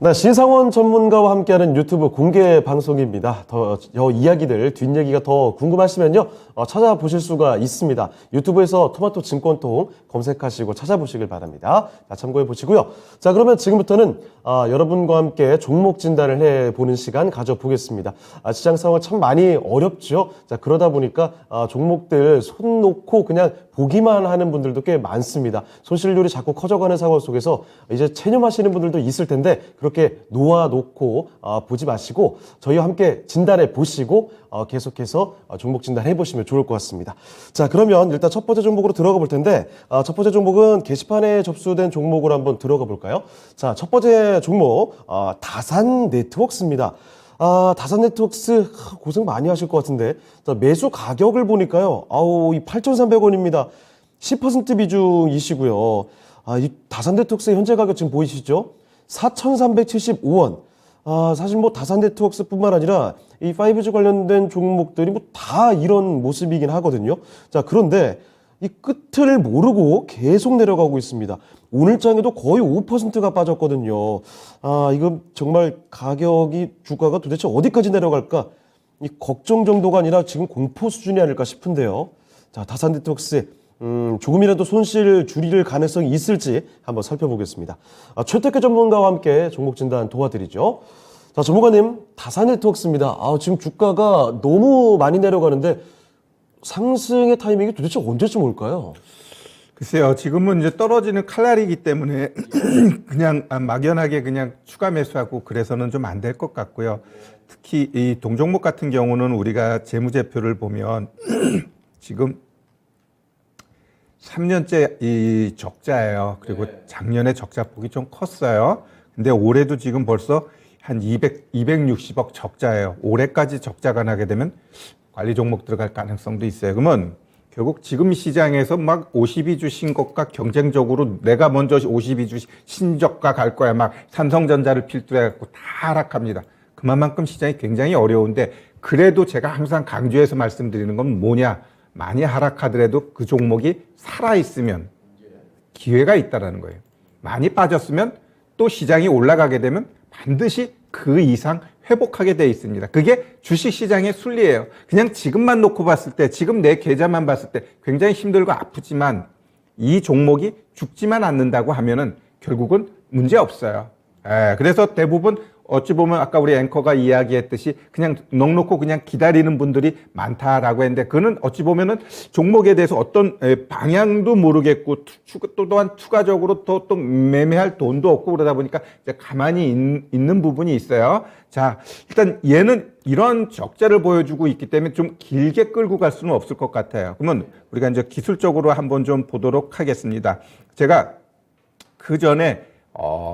네, 신상원 전문가와 함께하는 유튜브 공개 방송입니다. 더 이야기들, 뒷얘기가 더 궁금하시면요, 찾아보실 수가 있습니다. 유튜브에서 토마토 증권통 검색하시고 찾아보시길 바랍니다. 자, 참고해 보시고요. 자, 그러면 지금부터는 여러분과 함께 종목 진단을 해보는 시간 가져보겠습니다. 시장 상황 참 많이 어렵죠. 자, 그러다 보니까 종목들 손 놓고 그냥 보기만 하는 분들도 꽤 많습니다. 손실률이 자꾸 커져가는 상황 속에서 이제 체념하시는 분들도 있을 텐데 그렇게 놓아놓고 보지 마시고 저희와 함께 진단해 보시고 계속해서 종목 진단해 보시면 좋을 것 같습니다. 자, 그러면 일단 첫 번째 종목으로 들어가 볼 텐데 첫 번째 종목은 게시판에 접수된 종목으로 한번 들어가 볼까요? 자, 첫 번째 종목 다산 네트워크스입니다. 다산 네트워크스 고생 많이 하실 것 같은데 자, 매수 가격을 보니까요. 이 8,300원입니다. 10% 비중이시고요. 이 다산 네트워크스의 현재 가격 지금 보이시죠? 4,375원. 사실 뭐 다산 네트워크스뿐만 아니라 이 5G 관련된 종목들이 뭐 다 이런 모습이긴 하거든요. 자, 그런데 이 끝을 모르고 계속 내려가고 있습니다. 오늘 장에도 거의 5%가 빠졌거든요. 이건 정말 주가가 도대체 어디까지 내려갈까? 이 걱정 정도가 아니라 지금 공포 수준이 아닐까 싶은데요. 자, 다산 네트워크스 조금이라도 손실 줄일 가능성이 있을지 한번 살펴보겠습니다. 최태규 전문가와 함께 종목 진단 도와드리죠. 자, 전문가님, 다산 네트워크스입니다. 지금 주가가 너무 많이 내려가는데 상승의 타이밍이 도대체 언제쯤 올까요? 글쎄요, 지금은 이제 떨어지는 칼날이기 때문에 그냥 막연하게 그냥 추가 매수하고 그래서는 좀 안 될 것 같고요. 특히 이 동종목 같은 경우는 우리가 재무제표를 보면 지금 3년째 이 적자예요. 그리고 작년에 적자폭이 좀 컸어요. 근데 올해도 지금 벌써 한 260억 적자예요. 올해까지 적자가 나게 되면 관리 종목 들어갈 가능성도 있어요. 그러면 결국 지금 시장에서 막 52주 신고가 경쟁적으로 내가 먼저 52주 신저가 갈 거야. 막 삼성전자를 필두로 해갖고 다 하락합니다. 그만큼 시장이 굉장히 어려운데 그래도 제가 항상 강조해서 말씀드리는 건 뭐냐. 많이 하락하더라도 그 종목이 살아있으면 기회가 있다는 거예요. 많이 빠졌으면 또 시장이 올라가게 되면 반드시 그 이상 회복하게 돼 있습니다. 그게 주식시장의 순리예요. 그냥 지금만 놓고 봤을 때, 지금 내 계좌만 봤을 때 굉장히 힘들고 아프지만 이 종목이 죽지만 않는다고 하면은 결국은 문제 없어요. 그래서 대부분 어찌 보면 아까 우리 앵커가 이야기했듯이 그냥 넉놓고 그냥 기다리는 분들이 많다라고 했는데 그는 어찌 보면은 종목에 대해서 어떤 방향도 모르겠고 또한 추가적으로 또 매매할 돈도 없고 그러다 보니까 이제 가만히 있는 부분이 있어요. 자, 일단 얘는 이런 적자를 보여주고 있기 때문에 좀 길게 끌고 갈 수는 없을 것 같아요. 그러면 우리가 이제 기술적으로 한번 좀 보도록 하겠습니다. 제가 그 전에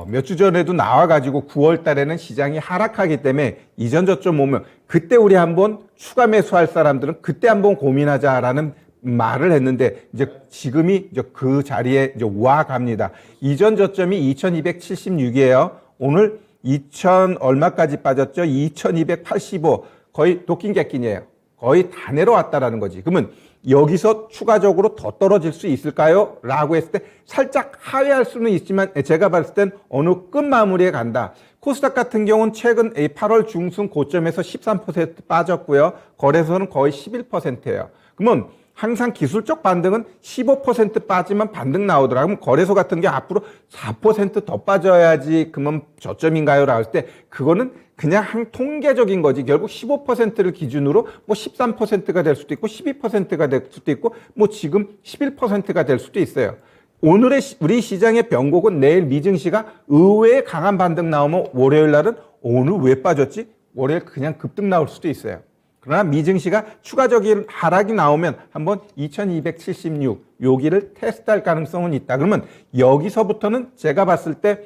몇 주 전에도 나와가지고 9월 달에는 시장이 하락하기 때문에 이전 저점 오면 그때 우리 한번 추가 매수할 사람들은 그때 한번 고민하자라는 말을 했는데 이제 지금이 이제 그 자리에 이제 와 갑니다. 이전 저점이 2276이에요. 오늘 2000 얼마까지 빠졌죠? 2285. 거의 도끼 객긴이에요. 거의 다 내려왔다라는 거지. 그러면 여기서 추가적으로 더 떨어질 수 있을까요? 라고 했을 때 살짝 하회할 수는 있지만 제가 봤을 땐 어느 끝마무리에 간다. 코스닥 같은 경우는 최근 8월 중순 고점에서 13% 빠졌고요. 거래소는 거의 11%예요. 그러면 항상 기술적 반등은 15% 빠지면 반등 나오더라고요. 그럼 거래소 같은 게 앞으로 4%더 빠져야지 그러면 저점인가요? 라고 했을 때 그거는 그냥 한 통계적인 거지. 결국 15%를 기준으로 뭐 13%가 될 수도 있고 12%가 될 수도 있고 뭐 지금 11%가 될 수도 있어요. 오늘의 우리 시장의 변곡은 내일 미증시가 의외의 강한 반등 나오면 월요일 날은 오늘 왜 빠졌지? 월요일 그냥 급등 나올 수도 있어요. 그러나 미증시가 추가적인 하락이 나오면 한번 2276 여기를 테스트할 가능성은 있다. 그러면 여기서부터는 제가 봤을 때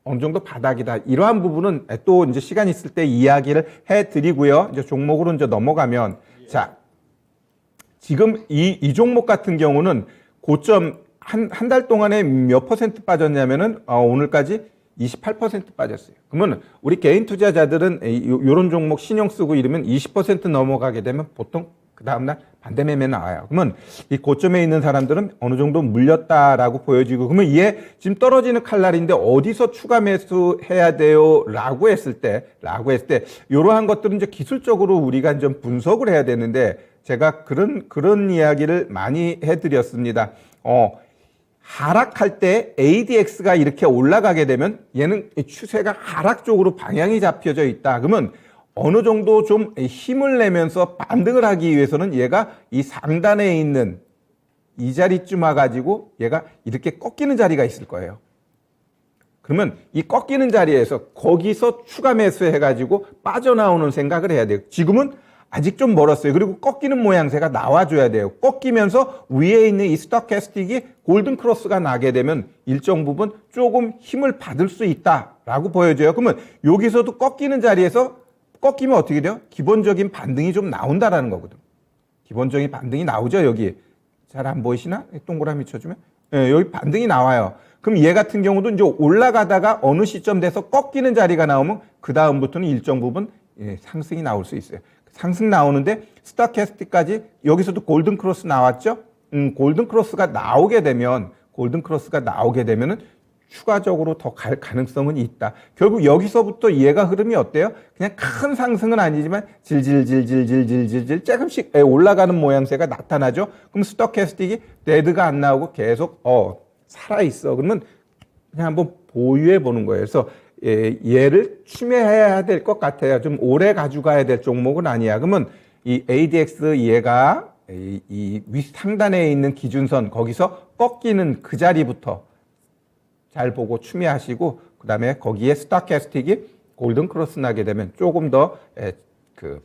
어느 정도 바닥이다. 이러한 부분은 또 이제 시간 있을 때 이야기를 해드리고요. 이제 종목으로 이제 넘어가면 자 지금 이 종목 같은 경우는 고점 한 달 동안에 몇 퍼센트 빠졌냐면은 오늘까지 28% 빠졌어요. 그러면 우리 개인 투자자들은 이런 종목 신용 쓰고 이러면 20% 넘어가게 되면 보통 그 다음날 반대 매매 나와요. 그러면 이 고점에 있는 사람들은 어느 정도 물렸다라고 보여지고, 그러면 이게 지금 떨어지는 칼날인데 어디서 추가 매수해야 돼요? 라고 했을 때, 이러한 것들은 이제 기술적으로 우리가 좀 분석을 해야 되는데, 제가 그런 이야기를 많이 해드렸습니다. 하락할 때 ADX가 이렇게 올라가게 되면 얘는 추세가 하락 쪽으로 방향이 잡혀져 있다. 그러면 어느 정도 좀 힘을 내면서 반등을 하기 위해서는 얘가 이 상단에 있는 이 자리쯤 와가지고 얘가 이렇게 꺾이는 자리가 있을 거예요. 그러면 이 꺾이는 자리에서 거기서 추가 매수해가지고 빠져나오는 생각을 해야 돼요. 지금은 아직 좀 멀었어요. 그리고 꺾이는 모양새가 나와줘야 돼요. 꺾이면서 위에 있는 이 스토캐스틱이 골든 크로스가 나게 되면 일정 부분 조금 힘을 받을 수 있다라고 보여져요. 그러면 여기서도 꺾이는 자리에서 꺾이면 어떻게 돼요? 기본적인 반등이 좀 나온다라는 거거든. 기본적인 반등이 나오죠, 여기. 잘 안 보이시나? 동그라미 쳐주면. 예, 여기 반등이 나와요. 그럼 얘 같은 경우도 이제 올라가다가 어느 시점 돼서 꺾이는 자리가 나오면 그다음부터는 일정 부분 상승이 나올 수 있어요. 상승 나오는데 스토캐스틱까지 여기서도 골든 크로스 나왔죠? 골든 크로스가 나오게 되면은 추가적으로 더 갈 가능성은 있다. 결국 여기서부터 얘가 흐름이 어때요? 그냥 큰 상승은 아니지만 질질질질질질질 조금씩 올라가는 모양새가 나타나죠. 그럼 스토캐스틱이 데드가 안 나오고 계속 살아있어. 그러면 그냥 한번 보유해 보는 거예요. 그래서 얘를 추매해야 될 것 같아요. 좀 오래 가져가야 될 종목은 아니야. 그러면 이 ADX 얘가 이 위 상단에 있는 기준선 거기서 꺾이는 그 자리부터 잘 보고 추매하시고, 그 다음에 거기에 스토캐스틱이 골든 크로스 나게 되면 조금 더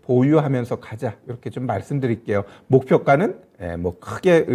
보유하면서 가자, 이렇게 좀 말씀드릴게요. 목표가는 뭐 크게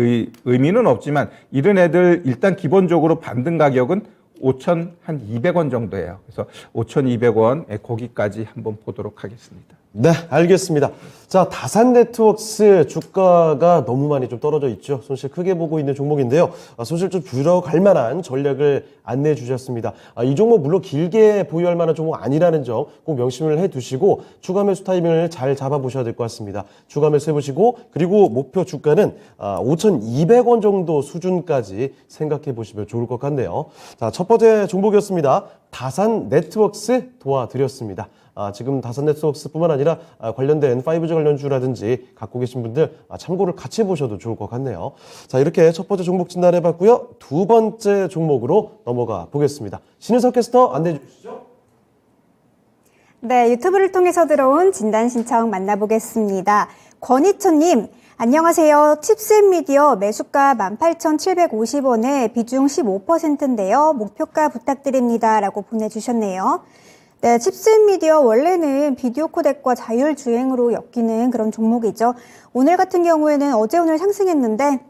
의미는 없지만 이런 애들 일단 기본적으로 반등 가격은 5,200원 정도예요. 그래서 5,200원 거기까지 한번 보도록 하겠습니다. 네, 알겠습니다. 자, 다산 네트워크스 주가가 너무 많이 좀 떨어져 있죠. 손실 크게 보고 있는 종목인데요. 손실 좀 줄여갈 만한 전략을 안내해 주셨습니다. 이 종목 물론 길게 보유할 만한 종목 아니라는 점 꼭 명심을 해 두시고 추가 매수 타이밍을 잘 잡아보셔야 될 것 같습니다. 추가 매수 해보시고, 그리고 목표 주가는 5,200원 정도 수준까지 생각해 보시면 좋을 것 같네요. 자, 첫 번째 종목이었습니다. 다산 네트워크스 도와드렸습니다. 지금 다산 네트워크스뿐만 아니라 관련된 5G 관련주라든지 갖고 계신 분들 참고를 같이 해보셔도 좋을 것 같네요. 자, 이렇게 첫 번째 종목 진단해봤고요. 두 번째 종목으로 넘어가 보겠습니다. 신은석 캐스터 안내해 주시죠. 네, 유튜브를 통해서 들어온 진단 신청 만나보겠습니다. 권희천님, 안녕하세요. 칩스앤미디어 매수가 18,750원에 비중 15%인데요. 목표가 부탁드립니다. 라고 보내주셨네요. 네, 칩스앤미디어 원래는 비디오 코덱과 자율주행으로 엮이는 그런 종목이죠. 오늘 같은 경우에는 어제 오늘 상승했는데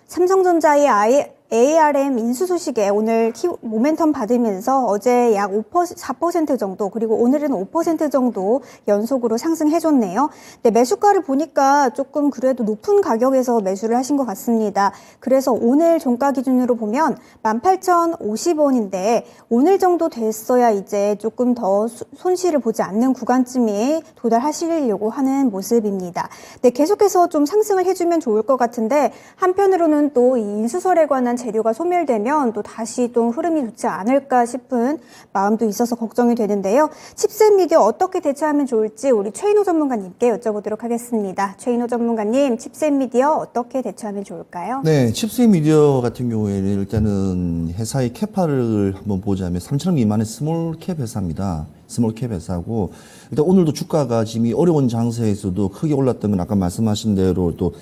삼성전자의 ARM 인수 소식에 오늘 모멘텀 받으면서 어제 약 4% 정도, 그리고 오늘은 5% 정도 연속으로 상승해줬네요. 네, 매수가를 보니까 조금 그래도 높은 가격에서 매수를 하신 것 같습니다. 그래서 오늘 종가 기준으로 보면 18,050원인데 오늘 정도 됐어야 이제 조금 더 손실을 보지 않는 구간쯤에 도달하시려고 하는 모습입니다. 네, 계속해서 좀 상승을 해주면 좋을 것 같은데, 한편으로는 또 이 인수설에 관한 재료가 소멸되면 또 다시 또 흐름이 좋지 않을까 싶은 마음도 있어서 걱정이 되는데요. 칩스앤미디어 어떻게 대처하면 좋을지 우리 최인호 전문가님께 여쭤보도록 하겠습니다. 최인호 전문가님, 칩스앤미디어 어떻게 대처하면 좋을까요? 네, 칩스앤미디어 같은 경우에는 일단은 회사의 캐파를 한번 보자면 3,000원 미만의 스몰캡 회사입니다. 스몰캡 회사고, 일단 오늘도 주가가 지금 이 어려운 장세에서도 크게 올랐던 건 아까 말씀하신 대로 또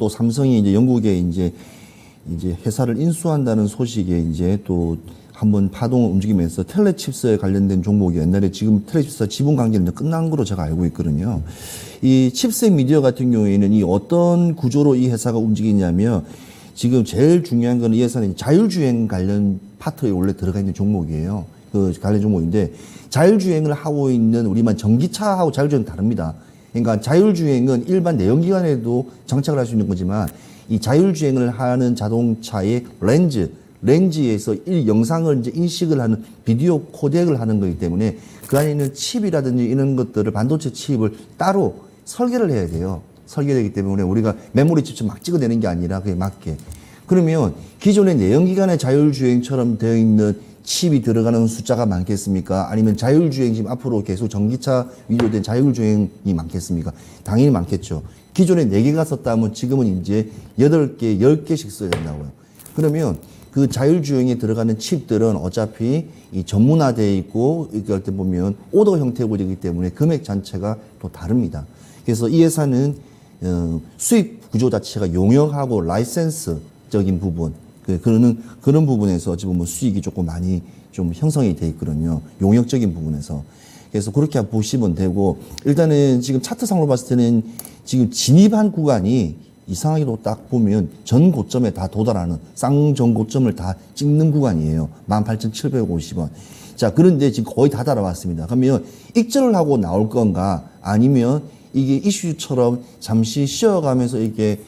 삼성이 이제 영국에 이제 회사를 인수한다는 소식에 이제 또 한번 파동을 움직이면서 텔레칩스에 관련된 종목이 옛날에 지금 텔레칩스 지분 관계는 끝난 거로 제가 알고 있거든요. 이 칩스앤미디어 같은 경우에는 이 어떤 구조로 이 회사가 움직이냐면, 지금 제일 중요한 거는 이 회사는 자율주행 관련 파트에 원래 들어가 있는 종목이에요. 그 관련 종목인데, 자율주행을 하고 있는 우리만 전기차하고 자율주행은 다릅니다. 그러니까 자율주행은 일반 내연기관에도 장착을 할 수 있는 거지만, 이 자율주행을 하는 자동차의 렌즈에서 이 영상을 이제 인식을 하는 비디오 코덱을 하는 거기 때문에 그 안에 있는 칩이라든지 이런 것들을 반도체 칩을 따로 설계를 해야 돼요. 설계되기 때문에 우리가 메모리 칩을 막 찍어내는 게 아니라 그에 맞게. 그러면 기존의 내연기관의 자율주행처럼 되어 있는 칩이 들어가는 숫자가 많겠습니까? 아니면 자율주행 지금 앞으로 계속 전기차 위주된 자율주행이 많겠습니까? 당연히 많겠죠. 기존에 4개가 썼다면 지금은 이제 8개, 10개씩 써야 된다고요. 그러면 그 자율주행에 들어가는 칩들은 어차피 이 전문화되어 있고, 이렇게 할 때 보면 오더 형태로 되기 때문에 금액 자체가 또 다릅니다. 그래서 이 회사는 수익 구조 자체가 용역하고 라이센스적인 부분, 그런 부분에서 어찌 보면 수익이 조금 많이 좀 형성이 돼 있거든요. 용역적인 부분에서. 그래서 그렇게 보시면 되고, 일단은 지금 차트상으로 봤을 때는 지금 진입한 구간이 이상하게도 딱 보면 전 고점에 다 도달하는 쌍전 고점을 다 찍는 구간이에요. 18,750원. 자, 그런데 지금 거의 다 달아왔습니다. 그러면 익절을 하고 나올 건가? 아니면 이게 이슈처럼 잠시 쉬어가면서 이게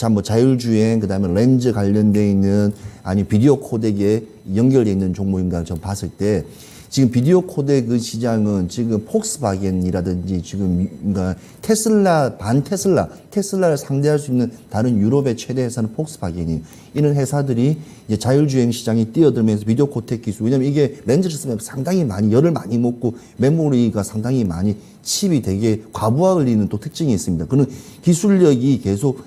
뭐 자율주행, 그 다음에 렌즈 관련되어 있는, 아니 비디오 코덱에 연결되어 있는 종목인가 좀 봤을 때, 지금 비디오 코덱 시장은 지금 폭스바겐이라든지 지금 그러니까 테슬라를 상대할 수 있는 다른 유럽의 최대 회사는 폭스바겐이에요. 이런 회사들이 이제 자율주행 시장에 뛰어들면서 비디오 코덱 기술, 왜냐면 이게 렌즈를 쓰면 상당히 많이 열을 많이 먹고 메모리가 상당히 많이 칩이 되게 과부하를 이루는 또 특징이 있습니다. 그런 기술력이 계속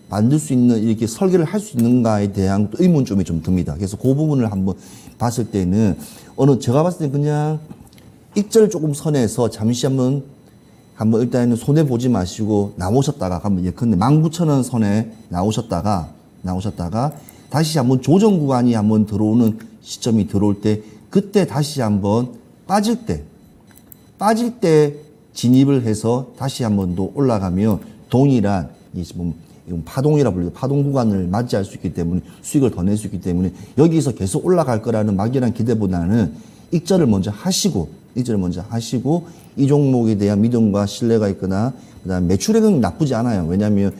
만들 수 있는, 이렇게 설계를 할 수 있는가에 대한 또 의문점이 좀 듭니다. 그래서 그 부분을 한번 봤을 때는 제가 봤을 때 그냥 익절 조금 선에서 잠시 한번 일단은 손해 보지 마시고 나오셨다가 한번 예컨대 19,000원 선에 나오셨다가 다시 한번 조정 구간이 한번 들어오는 시점이 들어올 때, 그때 다시 한번 빠질 때 진입을 해서 다시 한번 더 올라가면 동일한 이건 파동이라 불리고 파동 구간을 맞이할 수 있기 때문에 수익을 더 낼 수 있기 때문에 여기서 계속 올라갈 거라는 막연한 기대보다는 익절을 먼저 하시고 이 종목에 대한 믿음과 신뢰가 있거나 그다음 매출액은 나쁘지 않아요. 왜냐하면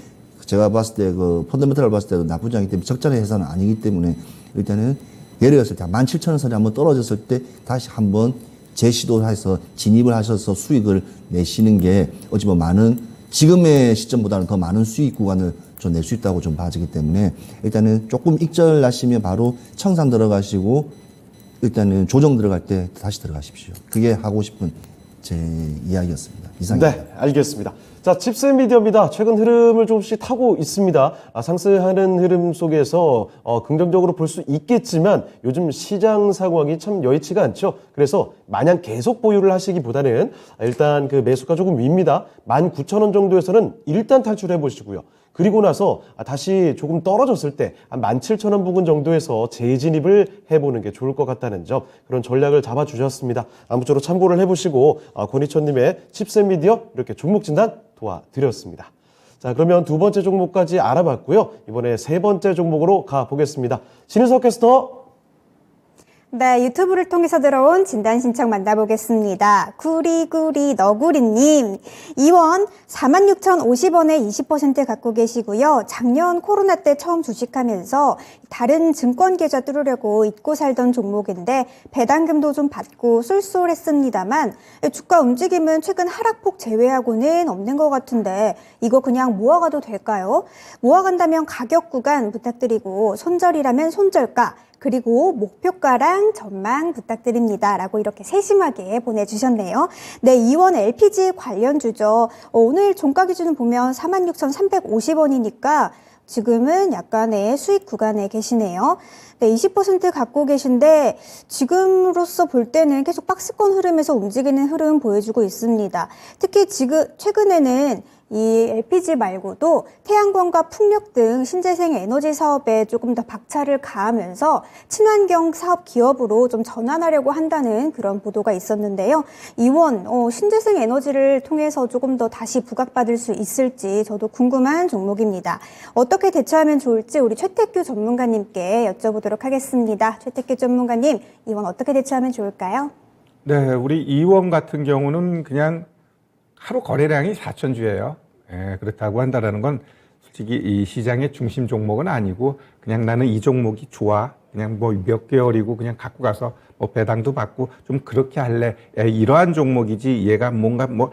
제가 봤을 때 펀더멘털을 봤을 때도 나쁘지 않기 때문에 적자의 회사는 아니기 때문에 일단은 예를 들었을 때 17,000원 선이 한번 떨어졌을 때 다시 한번 재시도해서 진입을 하셔서 수익을 내시는 게 어찌 보면 많은 지금의 시점보다는 더 많은 수익 구간을 좀 낼 수 있다고 좀 봐지기 때문에 일단은 조금 익절 나시면 바로 청산 들어가시고 일단은 조정 들어갈 때 다시 들어가십시오. 그게 하고 싶은 제 이야기였습니다. 이상입니다. 네, 알겠습니다. 자, 칩셋미디어입니다. 최근 흐름을 조금씩 타고 있습니다. 상승하는 흐름 속에서 긍정적으로 볼 수 있겠지만 요즘 시장 상황이 참 여의치가 않죠. 그래서 마냥 계속 보유를 하시기보다는 일단 그 매수가 조금 윗니다. 19,000원 정도에서는 일단 탈출해 보시고요. 그리고 나서 다시 조금 떨어졌을 때 17,000원 부근 정도에서 재진입을 해보는 게 좋을 것 같다는 점, 그런 전략을 잡아주셨습니다. 아무쪼록 참고를 해보시고 권희천님의 칩셋미디어 이렇게 종목 진단 도와드렸습니다. 자, 그러면 두 번째 종목까지 알아봤고요. 이번에 세 번째 종목으로 가보겠습니다. 신은석 캐스터. 네, 유튜브를 통해서 들어온 진단 신청 만나보겠습니다. 구리구리 너구리님, 이원 46,050원에 20% 갖고 계시고요. 작년 코로나 때 처음 주식하면서 다른 증권 계좌 뚫으려고 잊고 살던 종목인데 배당금도 좀 받고 쏠쏠했습니다만 주가 움직임은 최근 하락폭 제외하고는 없는 것 같은데 이거 그냥 모아가도 될까요? 모아간다면 가격 구간 부탁드리고 손절이라면 손절가, 그리고 목표가랑 전망 부탁드립니다. 라고 이렇게 세심하게 보내주셨네요. 네, 이원 LPG 관련주죠. 오늘 종가 기준을 보면 46,350원이니까 지금은 약간의 수익 구간에 계시네요. 네, 20% 갖고 계신데 지금으로서 볼 때는 계속 박스권 흐름에서 움직이는 흐름 보여주고 있습니다. 특히 지금 최근에는 이 LPG 말고도 태양광과 풍력 등 신재생 에너지 사업에 조금 더 박차를 가하면서 친환경 사업 기업으로 좀 전환하려고 한다는 그런 보도가 있었는데요. 이원 신재생 에너지를 통해서 조금 더 다시 부각받을 수 있을지 저도 궁금한 종목입니다. 어떻게 대처하면 좋을지 우리 최태규 전문가님께 여쭤보도록 하겠습니다. 최태규 전문가님, 이원 어떻게 대처하면 좋을까요? 네, 우리 이원 같은 경우는 그냥 하루 거래량이 4,000주예요. 예, 그렇다고 한다는 건 솔직히 이 시장의 중심 종목은 아니고 그냥 나는 이 종목이 좋아. 그냥 뭐 몇 개월이고 그냥 갖고 가서 뭐 배당도 받고 좀 그렇게 할래. 예, 이러한 종목이지 얘가 뭔가 뭐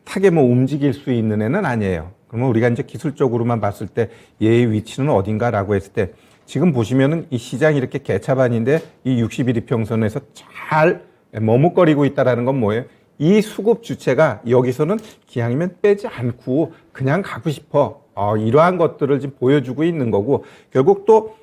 핫하게 뭐 움직일 수 있는 애는 아니에요. 그러면 우리가 이제 기술적으로만 봤을 때 얘의 위치는 어딘가라고 했을 때 지금 보시면은 이 시장이 이렇게 개차반인데 이 60일 이평선에서 잘 머뭇거리고 있다라는 건 뭐예요? 이 수급 주체가 여기서는 기왕이면 빼지 않고 그냥 가고 싶어. 이러한 것들을 지금 보여주고 있는 거고 결국 또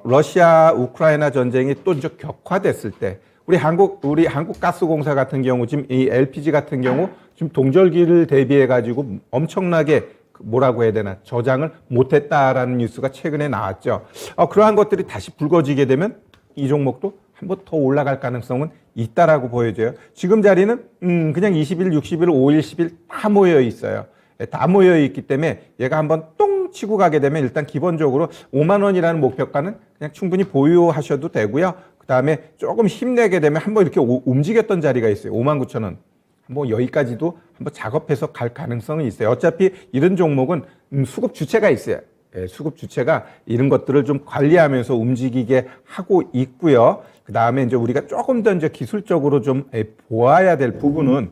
러시아 우크라이나 전쟁이 또 이제 격화됐을 때 우리 한국가스공사 같은 경우 지금 이 LPG 같은 경우 지금 동절기를 대비해 가지고 엄청나게 뭐라고 해야 되나 저장을 못했다라는 뉴스가 최근에 나왔죠. 그러한 것들이 다시 불거지게 되면 이 종목도 한번 더 올라갈 가능성은 있다라고 보여져요. 지금 자리는 그냥 20일, 60일, 5일, 10일 다 모여 있어요. 다 모여 있기 때문에 얘가 한번 똥 치고 가게 되면 일단 기본적으로 5만 원이라는 목표가는 그냥 충분히 보유하셔도 되고요. 그다음에 조금 힘내게 되면 한번 이렇게 움직였던 자리가 있어요. 5만 9천 원. 뭐 여기까지도 한번 작업해서 갈 가능성이 있어요. 어차피 이런 종목은 수급 주체가 있어요. 수급 주체가 이런 것들을 좀 관리하면서 움직이게 하고 있고요. 그 다음에 이제 우리가 조금 더 이제 기술적으로 좀 보아야 될 부분은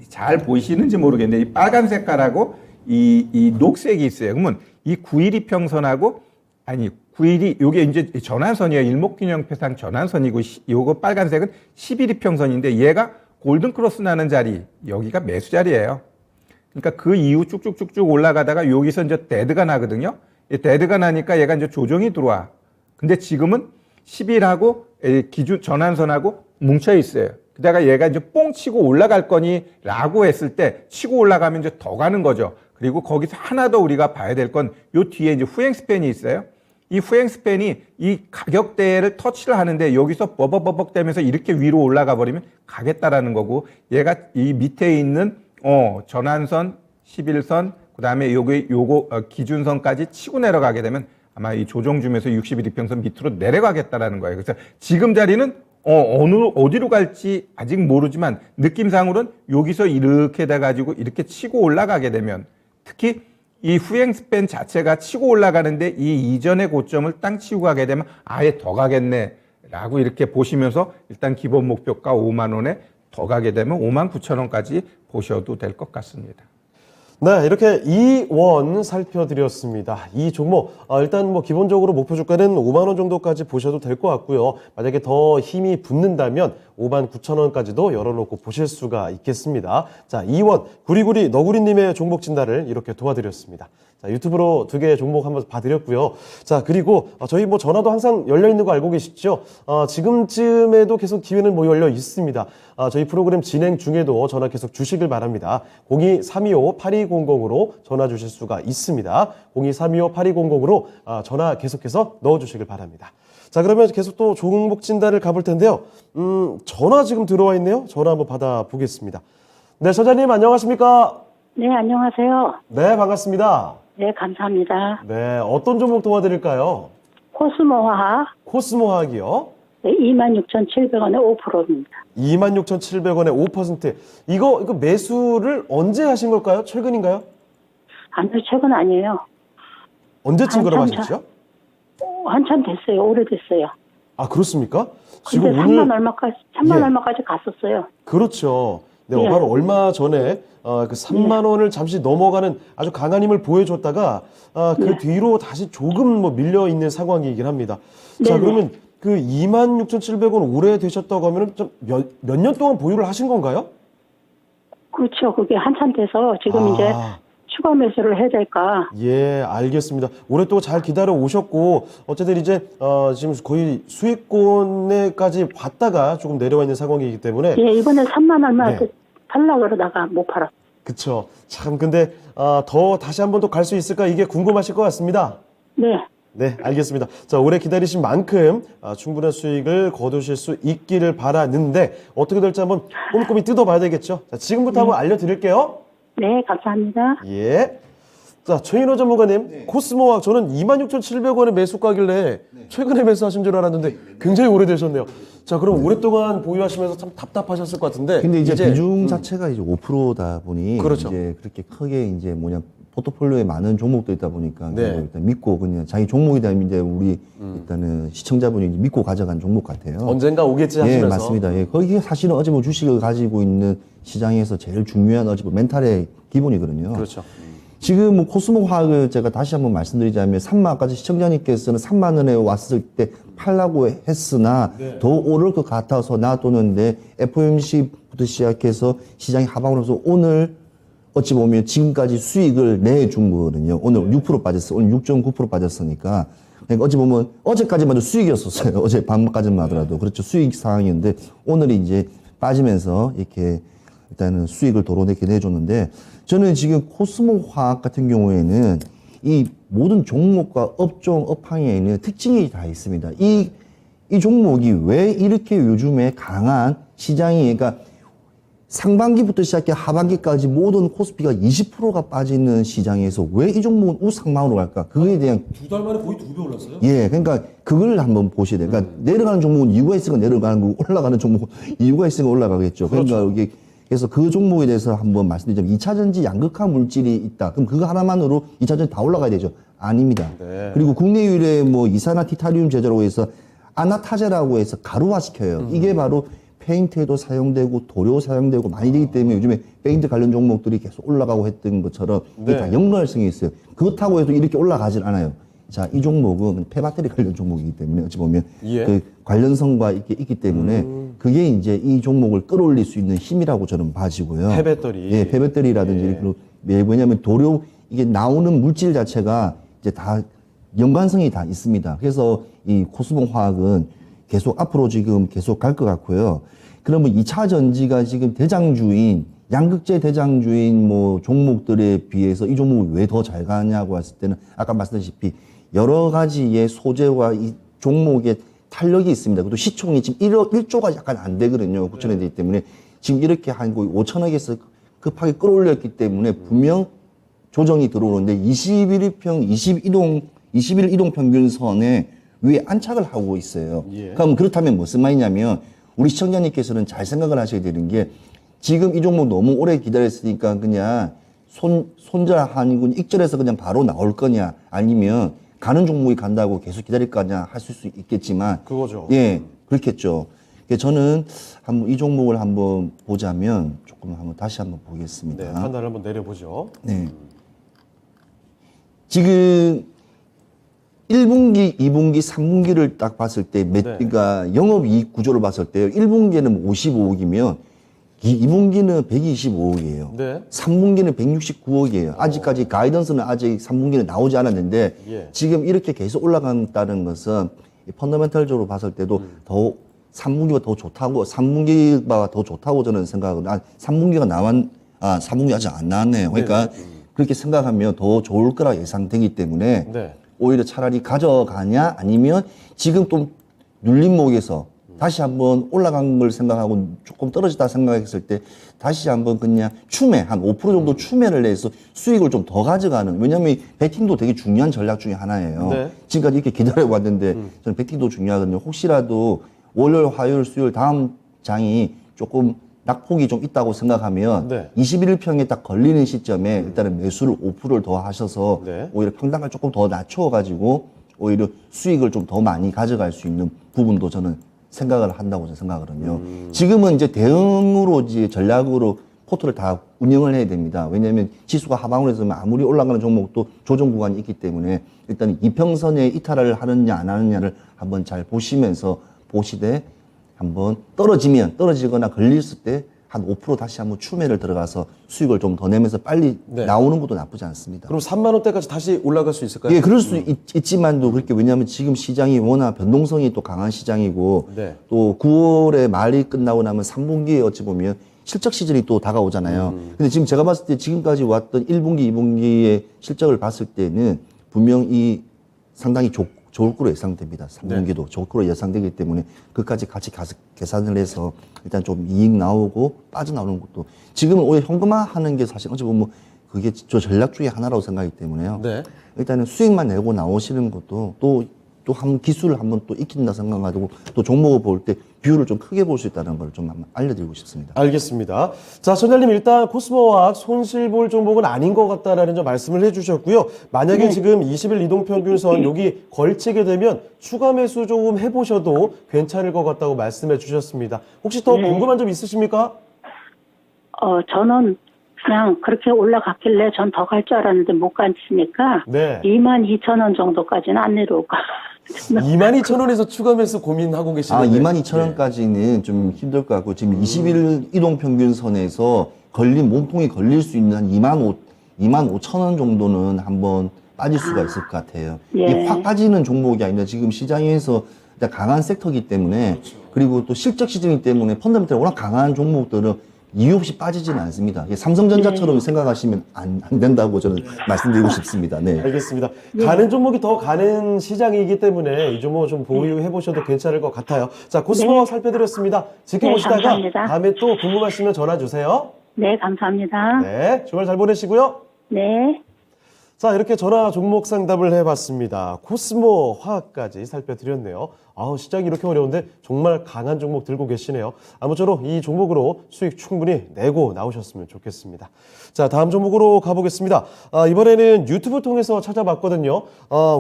잘 보이시는지 모르겠는데 이 빨간 색깔하고 이 녹색이 있어요. 그러면 이 9일 이평선하고 아니 9일이 요게 이제 전환선이에요. 일목균형표상 전환선이고 요거 빨간색은 10일 이평선인데 얘가 골든 크로스 나는 자리 여기가 매수 자리예요. 그러니까 그 이후 쭉쭉쭉쭉 올라가다가 여기서 이제 데드가 나거든요. 이 데드가 나니까 얘가 이제 조정이 들어와. 근데 지금은 10일하고 기준 전환선하고 뭉쳐 있어요. 그다가 얘가 이제 뽕 치고 올라갈 거니라고 했을 때 치고 올라가면 이제 더 가는 거죠. 그리고 거기서 하나 더 우리가 봐야 될 건 요 뒤에 이제 후행 스팬이 있어요. 이 후행 스팬이 이 가격대를 터치를 하는데 여기서 버벅버벅 되면서 이렇게 위로 올라가 버리면 가겠다라는 거고 얘가 이 밑에 있는 전환선 11선 그다음에 요거 기준선까지 치고 내려가게 되면 아마 이 조정 중에서 60일 이평선 밑으로 내려가겠다라는 거예요. 그래서 지금 자리는 어디로 갈지 아직 모르지만 느낌상으로는 여기서 이렇게 돼 가지고 이렇게 치고 올라가게 되면 특히 이 후행 스팬 자체가 치고 올라가는데 이 이전의 고점을 땅 치고 가게 되면 아예 더 가겠네라고 이렇게 보시면서 일단 기본 목표가 5만 원에 더 가게 되면 5만 9천 원까지 보셔도 될 것 같습니다. 네, 이렇게 이원 살펴드렸습니다. 이 종목 일단 뭐 기본적으로 목표 주가는 5만 원 정도까지 보셔도 될 것 같고요. 만약에 더 힘이 붙는다면 5만 9천 원까지도 열어놓고 보실 수가 있겠습니다. 자, 이원 구리구리 너구리님의 종목 진단을 이렇게 도와드렸습니다. 자, 유튜브로 2개의 종목 한번 봐드렸고요. 자, 그리고 저희 뭐 전화도 항상 열려 있는 거 알고 계시죠? 지금쯤에도 계속 기회는 뭐 열려 있습니다. 저희 프로그램 진행 중에도 전화 계속 주시길 바랍니다. 02-325-8200으로 전화 주실 수가 있습니다. 02-325-8200으로 전화 계속해서 넣어주시길 바랍니다. 자, 그러면 계속 또 종목 진단을 가볼 텐데요. 전화 지금 들어와 있네요. 전화 한번 받아보겠습니다. 네, 저자님 안녕하십니까? 네, 안녕하세요. 네, 반갑습니다. 네, 감사합니다. 네, 어떤 종목 도와드릴까요? 코스모화학 코스모화학이요. 네, 26,700원에 5%입니다. 26,700원에 5%. 이거 매수를 언제 하신 걸까요? 최근인가요? 아니요, 최근 아니에요. 언제쯤 그럼 한참 하셨죠? 한참 됐어요. 오래됐어요. 아, 그렇습니까? 근데 3만 얼마까지 갔었어요. 그렇죠. 네, 예. 바로 얼마 전에 그 3만 원을 잠시 넘어가는 아주 강한 힘을 보여줬다가 그 뒤로 다시 조금 뭐 밀려 있는 상황이긴 합니다. 자, 네네. 그러면 그 26,700원 오래 되셨다고 하면 몇 년 동안 보유를 하신 건가요? 그렇죠. 그게 한참 돼서 지금 이제 추가 매수를 해야 될까. 예, 알겠습니다. 오랫동안 잘 기다려 오셨고 어쨌든 이제 지금 거의 수익권에까지 왔다가 조금 내려와 있는 상황이기 때문에 예, 이번에 3만 얼마 네. 팔라 그러다가 못 팔았어요. 그쵸. 참 근데 더 다시 한 번 더 갈 수 있을까 이게 궁금하실 것 같습니다. 네. 네, 알겠습니다. 자, 오래 기다리신 만큼 충분한 수익을 거두실 수 있기를 바라는데 어떻게 될지 한번 꼼꼼히 뜯어봐야 되겠죠. 자, 지금부터 한번 알려드릴게요. 네, 감사합니다. 예. 자, 최인호 전문가님, 코스모화학 저는 26,700원에 매수가길래 최근에 매수하신 줄 알았는데 굉장히 오래되셨네요. 자, 그럼 오랫동안 보유하시면서 참 답답하셨을 것 같은데. 근데 이제 비중 자체가 이제 5%다 보니 그렇죠. 이제 그렇게 크게 이제 포트폴리오에 많은 종목도 있다 보니까 네. 일단 믿고 그냥 자기 종목이다 이제 우리 일단은 시청자분이 이제 믿고 가져간 종목 같아요. 언젠가 오겠지 예, 하시면서. 맞습니다. 예, 거기에 사실은 어찌 보면 주식을 가지고 있는 시장에서 제일 중요한 어찌 보면 멘탈의 기본이거든요. 그렇죠. 지금 뭐 코스모 화학을 제가 다시 한번 말씀드리자면 아까지 시청자님께서는 3만 원에 왔을 때 팔라고 했으나 더 오를 것 같아서 놔두는데 FOMC부터 시작해서 시장이 하방으로서 오늘 어찌 보면 지금까지 수익을 내준 거거든요. 오늘 6% 빠졌어. 오늘 6.9% 빠졌으니까. 그러니까 어찌 보면 어제까지만 해도 수익이었었어요. 어제 밤까지만 하더라도. 그렇죠. 수익 상황이었는데 오늘이 이제 빠지면서 이렇게 일단은 수익을 도로내게 내줬는데 저는 지금 코스모 화학 같은 경우에는 이 모든 종목과 업종, 업황에는 특징이 다 있습니다. 이 종목이 왜 이렇게 요즘에 강한 시장이, 그러니까 상반기부터 시작해 하반기까지 모든 코스피가 20%가 빠지는 시장에서 왜 이 종목은 우상방으로 갈까? 그거에 대한. 2달 만에 거의 2배 올랐어요? 예, 그러니까 그걸 한번 보셔야 돼요. 그러니까 내려가는 종목은 이유가 있으니까 내려가는 거고 올라가는 종목은 이유가 있으니까 올라가겠죠. 그러니까 이게 그래서 그 종목에 대해서 한번 말씀드리자면 2차전지 양극화 물질이 있다. 그럼 그거 하나만으로 2차전지 다 올라가야 되죠? 아닙니다. 네. 그리고 국내 유일의 뭐 이산화티타늄 제조라고 해서 아나타제라고 해서 가루화시켜요. 이게 바로 페인트에도 사용되고 도료 사용되고 많이 되기 때문에 요즘에 페인트 관련 종목들이 계속 올라가고 했던 것처럼 이게 네. 다 연관성이 있어요. 그렇다고 해도 이렇게 올라가질 않아요. 자, 이 종목은 폐배터리 관련 종목이기 때문에 어찌 보면 예. 그 관련성과 이게 있기 때문에 그게 이제 이 종목을 끌어올릴 수 있는 힘이라고 저는 봐지고요. 폐배터리. 예, 폐배터리라든지 이렇게 왜냐하면 도료 이게 나오는 물질 자체가 이제 다 연관성이 다 있습니다. 그래서 이 코스모 화학은 계속 앞으로 지금 계속 갈 것 같고요. 그러면 2차 전지가 지금 대장주인 양극재 대장주인 뭐 종목들에 비해서 이 종목이 왜 더 잘 가냐고 했을 때는 아까 말씀드렸다시피 여러 가지의 소재와 이 종목의 탄력이 있습니다. 그리고 시총이 지금 1조가 약간 안 되거든요. 9천에 되기 때문에 지금 이렇게 한 거의 5천억에서 급하게 끌어올렸기 때문에 분명 조정이 들어오는데 21일 이동 평균선에 위에 안착을 하고 있어요. 예. 그럼 그렇다면 무슨 말이냐면 우리 시청자님께서는 잘 생각을 하셔야 되는 게 지금 이 종목 너무 오래 기다렸으니까 그냥 손절하고 익절해서 그냥 바로 나올 거냐 아니면 가는 종목이 간다고 계속 기다릴 거냐 하실 수 있겠지만 그거죠. 예, 그렇겠죠. 그래서 저는 한번 이 종목을 한번 보자면 조금 한번 다시 한번 보겠습니다. 네, 판단을 한번 내려보죠. 네. 지금 1분기, 2분기, 3분기를 딱 봤을 때, 그러니까 영업이익 구조를 봤을 때 1분기는 55억이면 2분기는 125억이에요. 네. 3분기는 169억이에요. 아직까지 가이던스는 아직 3분기는 나오지 않았는데 예. 지금 이렇게 계속 올라간다는 것은 펀더멘털적으로 봤을 때도 더 3분기가 더 좋다고, 3분기가 더 좋다고 저는 생각하거든요. 3분기가 3분기 아직 안 나왔네요. 그러니까 그렇게 생각하면 더 좋을 거라 예상되기 때문에 네. 오히려 차라리 가져가냐 아니면 지금 또 눌림목에서 다시 한번 올라간 걸 생각하고 조금 떨어지다 생각했을 때 다시 한번 그냥 추매 한 5% 정도 추매를 해서 수익을 좀 더 가져가는, 왜냐하면 베팅도 되게 중요한 전략 중에 하나예요. 네. 지금까지 이렇게 기다려 왔는데 저는 베팅도 중요하거든요. 혹시라도 월요일, 화요일, 수요일 다음 장이 조금 낙폭이 좀 있다고 생각하면 네. 21평에 딱 걸리는 시점에 일단은 매수를 5%를 더 하셔서 네. 오히려 평당을 조금 더 낮춰가지고 오히려 수익을 좀 더 많이 가져갈 수 있는 부분도 저는 생각을 한다고 저는 생각하거든요. 지금은 이제 대응으로 이제 전략으로 포트를 다 운영을 해야 됩니다. 왜냐하면 지수가 하방으로 해서 아무리 올라가는 종목도 조정 구간이 있기 때문에 일단 이평선에 이탈을 하느냐 안 하느냐를 한번 잘 보시면서 보시되 한번 떨어지거나 걸렸을 때 한 5% 다시 한번 추매를 들어가서 수익을 좀 더 내면서 빨리 네. 나오는 것도 나쁘지 않습니다. 그럼 3만 원대까지 다시 올라갈 수 있을까요? 예, 그럴 수 있지만도 그렇게, 왜냐하면 지금 시장이 워낙 변동성이 또 강한 시장이고 네. 또 9월에 말이 끝나고 나면 3분기에 어찌 보면 실적 시즌이 또 다가오잖아요. 근데 지금 제가 봤을 때 지금까지 왔던 1분기, 2분기의 실적을 봤을 때는 분명 이 상당히 좋을 거로 예상됩니다. 3분기도 좋을 거로 예상되기 때문에 그까지 같이 계산을 해서 일단 좀 이익 나오고 빠져나오는 것도, 지금은 오히려 현금화 하는 게 사실 어찌 보면 그게 저 전략 중에 하나라고 생각하기 때문에요. 네. 일단은 수익만 내고 나오시는 것도 또 한 기술을 한번 또 익힌다 생각하고 또 종목을 볼 때 뷰를 좀 크게 볼 수 있다는 걸 좀 알려드리고 싶습니다. 알겠습니다. 자, 선장님 일단 코스모화학 손실 볼 종목은 아닌 것 같다라는 점 말씀을 해주셨고요. 만약에 지금 20일 이동평균선 여기 걸치게 되면 추가 매수 조금 해보셔도 괜찮을 것 같다고 말씀해 주셨습니다. 혹시 더 궁금한 점 있으십니까? 저는 그냥 그렇게 올라갔길래 전 더 갈 줄 알았는데 못 갔으니까 네. 22,000원 정도까지는 안 내려올까. 22,000원에서 추가 매수 고민하고 계시는데. 22,000원까지는 좀 힘들 것 같고, 지금 20일 이동 평균선에서 몸통이 걸릴 수 있는 한 25,000원 정도는 한번 빠질 수가 있을 것 같아요. 예. 이게 확 빠지는 종목이 아니라 지금 시장에서 일단 강한 섹터이기 때문에, 그리고 또 실적 시즌이기 때문에 펀더멘털 워낙 강한 종목들은 이유 없이 빠지지는 않습니다. 이게 삼성전자처럼 생각하시면 안 된다고 저는 말씀드리고 싶습니다. 네. 알겠습니다. 가는 종목이 더 가는 시장이기 때문에 이 종목 좀 보유해 보셔도 괜찮을 것 같아요. 자, 코스모 살펴드렸습니다. 지켜보시다가 감사합니다. 다음에 또 궁금하시면 전화 주세요. 네, 감사합니다. 네, 주말 잘 보내시고요. 네. 자, 이렇게 전화 종목 상담을 해봤습니다. 코스모 화학까지 살펴드렸네요. 시장이 이렇게 어려운데 정말 강한 종목 들고 계시네요. 아무쪼록 이 종목으로 수익 충분히 내고 나오셨으면 좋겠습니다. 자, 다음 종목으로 가보겠습니다. 이번에는 유튜브 통해서 찾아봤거든요.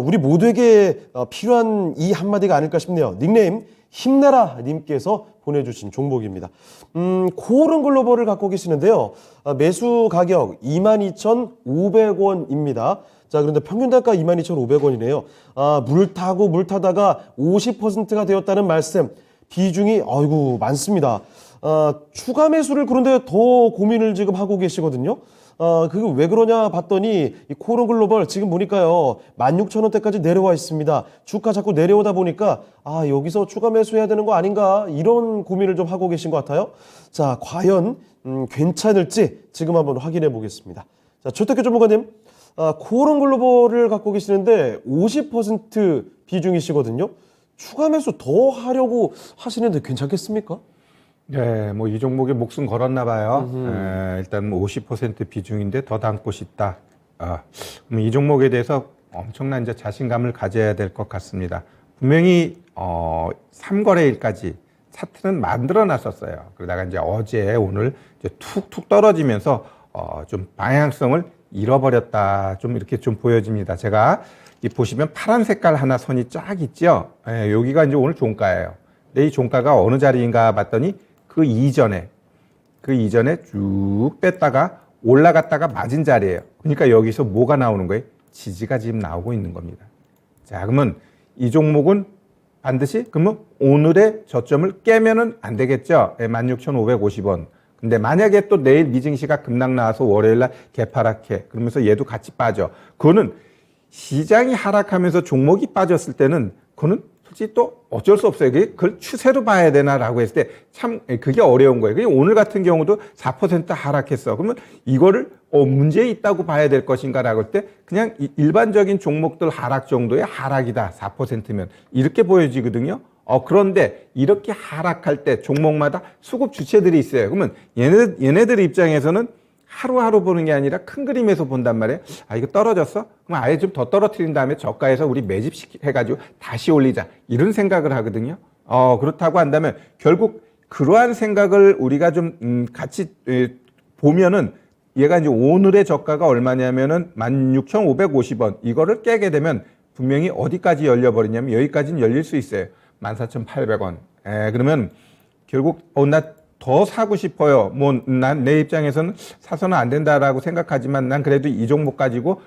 우리 모두에게 필요한 이 한마디가 아닐까 싶네요. 닉네임 힘내라 님께서 보내주신 종목입니다. 코오른 글로벌을 갖고 계시는데요. 매수 가격 22,500원입니다. 자, 그런데 평균 단가 22,500원이네요. 물 타다가 50%가 되었다는 말씀. 비중이 많습니다. 추가 매수를 그런데 더 고민을 지금 하고 계시거든요. 그게 왜 그러냐 봤더니 이 코오른 글로벌 지금 보니까요 16,000원대까지 내려와 있습니다. 주가 자꾸 내려오다 보니까 여기서 추가 매수해야 되는 거 아닌가 이런 고민을 좀 하고 계신 것 같아요. 자, 과연 괜찮을지 지금 한번 확인해 보겠습니다. 자, 조태규 전문가님, 코오른 글로벌을 갖고 계시는데 50% 비중이시거든요. 추가 매수 더 하려고 하시는데 괜찮겠습니까? 네, 뭐 이 종목에 목숨 걸었나 봐요. 일단 뭐 50% 비중인데 더 담고 싶다. 그럼 이 종목에 대해서 엄청난 이제 자신감을 가져야 될 것 같습니다. 분명히 3거래일까지 차트는 만들어 놨었어요. 그러다가 이제 어제 오늘 이제 툭툭 떨어지면서 좀 방향성을 잃어버렸다. 좀 이렇게 좀 보여집니다. 제가 이 보시면 파란 색깔 하나 선이 쫙 있죠. 여기가 이제 오늘 종가예요. 근데 이 종가가 어느 자리인가 봤더니 그 이전에 쭉 뺐다가 올라갔다가 맞은 자리예요. 그러니까 여기서 뭐가 나오는 거예요? 지지가 지금 나오고 있는 겁니다. 자, 그러면 이 종목은 반드시 그러면 오늘의 저점을 깨면은 안 되겠죠. 16,550원. 근데 만약에 또 내일 미증시가 급락 나와서 월요일 날 개파락해. 그러면서 얘도 같이 빠져. 그거는 시장이 하락하면서 종목이 빠졌을 때는 그거는 솔직히 또 어쩔 수 없어요. 그걸 추세로 봐야 되나라고 했을 때 참 그게 어려운 거예요. 오늘 같은 경우도 4% 하락했어. 그러면 이거를 문제 있다고 봐야 될 것인가라고 할 때 그냥 일반적인 종목들 하락 정도의 하락이다. 4%면 이렇게 보여지거든요. 그런데 이렇게 하락할 때 종목마다 수급 주체들이 있어요. 그러면 얘네들 입장에서는 하루하루 보는 게 아니라 큰 그림에서 본단 말이에요. 이거 떨어졌어? 그럼 아예 좀 더 떨어뜨린 다음에 저가에서 우리 매집해가지고 다시 올리자. 이런 생각을 하거든요. 그렇다고 한다면 결국 그러한 생각을 우리가 좀 같이 보면은 얘가 이제 오늘의 저가가 얼마냐면은 16,550원. 이거를 깨게 되면 분명히 어디까지 열려버리냐면 여기까지는 열릴 수 있어요. 14,800원. 그러면 결국 나 더 사고 싶어요. 난 내 입장에서는 사서는 안 된다라고 생각하지만 난 그래도 이 종목 가지고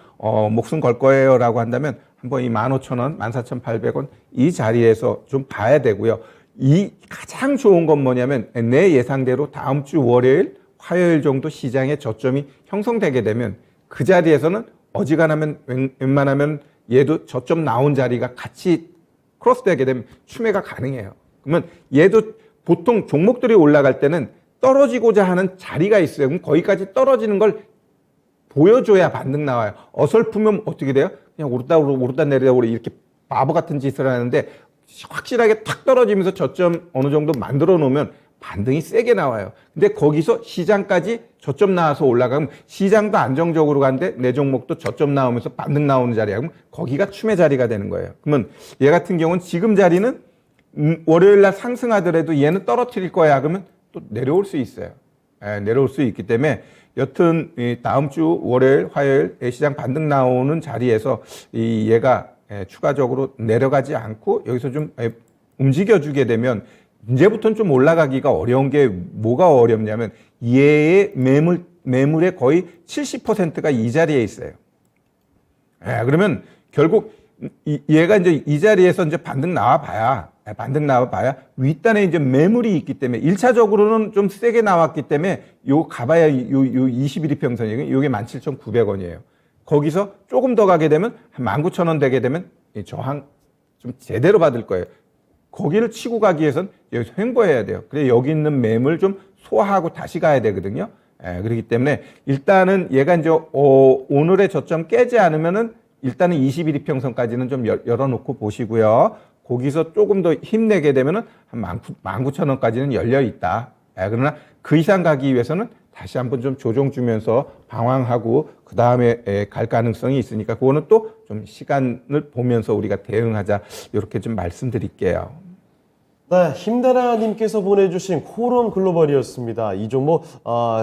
목숨 걸 거예요라고 한다면 한번 이 15,000원, 14,800원 이 자리에서 좀 봐야 되고요. 이 가장 좋은 건 뭐냐면 내 예상대로 다음 주 월요일, 화요일 정도 시장의 저점이 형성되게 되면 그 자리에서는 어지간하면 웬만하면 얘도 저점 나온 자리가 같이 크로스되게 되면 추매가 가능해요. 그러면 얘도 보통 종목들이 올라갈 때는 떨어지고자 하는 자리가 있어요. 그럼 거기까지 떨어지는 걸 보여줘야 반등 나와요. 어설프면 어떻게 돼요? 그냥 오르다 내리다 이렇게 바보 같은 짓을 하는데 확실하게 탁 떨어지면서 저점 어느 정도 만들어 놓으면 반등이 세게 나와요. 근데 거기서 시장까지 저점 나와서 올라가면 시장도 안정적으로 가는데 내 종목도 저점 나오면서 반등 나오는 자리야. 그럼 거기가 추매 자리가 되는 거예요. 그러면 얘 같은 경우는 지금 자리는 월요일 날 상승하더라도 얘는 떨어뜨릴 거야. 그러면 또 내려올 수 있어요. 내려올 수 있기 때문에 여튼 다음 주 월요일, 화요일 시장 반등 나오는 자리에서 얘가 추가적으로 내려가지 않고 여기서 좀 움직여주게 되면 이제부터는 좀 올라가기가 어려운 게 뭐가 어렵냐면 얘의 매물의 거의 70%가 이 자리에 있어요. 예, 그러면 결국 얘가 이제 이 자리에서 이제 반등 나와봐야 윗단에 이제 매물이 있기 때문에 1차적으로는 좀 세게 나왔기 때문에 요 가봐야 요 21일 평선이 요게 17,900원이에요. 거기서 조금 더 가게 되면 한 19,000원 되게 되면 이 저항 좀 제대로 받을 거예요. 거기를 치고 가기 위해선 여기서 횡보해야 돼요. 그래 여기 있는 매물 좀 소화하고 다시 가야 되거든요. 예, 그렇기 때문에 일단은 얘가 이제 오늘의 저점 깨지 않으면은 일단은 21일 평선까지는 좀 열어놓고 보시고요. 거기서 조금 더 힘내게 되면은 한 19,000원까지는 열려 있다. 예, 그러나 그 이상 가기 위해서는 다시 한번 좀 조정 주면서 방황하고 그 다음에 갈 가능성이 있으니까 그거는 또 좀 시간을 보면서 우리가 대응하자 이렇게 좀 말씀드릴게요. 네, 힘다라님께서 보내주신 코론 글로벌이었습니다. 이 종목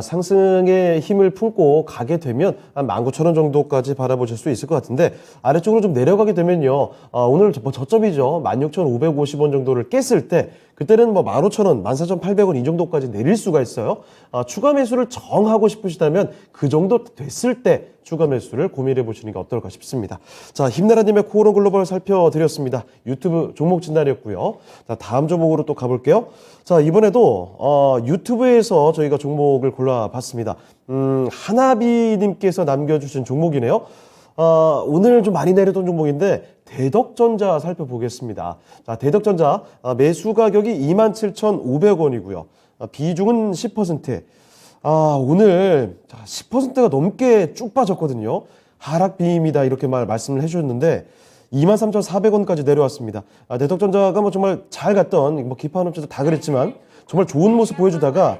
상승의 힘을 품고 가게 되면 한 19,000원 정도까지 바라보실 수 있을 것 같은데 아래쪽으로 좀 내려가게 되면요. 오늘 뭐 저점이죠. 16,550원 정도를 깼을 때 그때는 뭐 15,000원, 14,800원 이 정도까지 내릴 수가 있어요. 추가 매수를 정하고 싶으시다면 그 정도 됐을 때 추가 매수를 고민해 보시는 게 어떨까 싶습니다. 자, 힘나라님의 코론 글로벌 살펴드렸습니다. 유튜브 종목 진단이었고요. 자, 다음 종목으로 또 가볼게요. 자, 이번에도 유튜브에서 저희가 종목을 골라봤습니다. 하나비님께서 남겨주신 종목이네요. 오늘 좀 많이 내렸던 종목인데 대덕전자 살펴보겠습니다. 자, 대덕전자 매수 가격이 27,500원이고요. 비중은 10%. 오늘 10%가 넘게 쭉 빠졌거든요. 하락 비임이다 이렇게 말씀을 해주셨는데 23,400원까지 내려왔습니다. 대덕전자가 뭐 정말 잘 갔던 뭐 기판업체도 다 그랬지만 정말 좋은 모습 보여주다가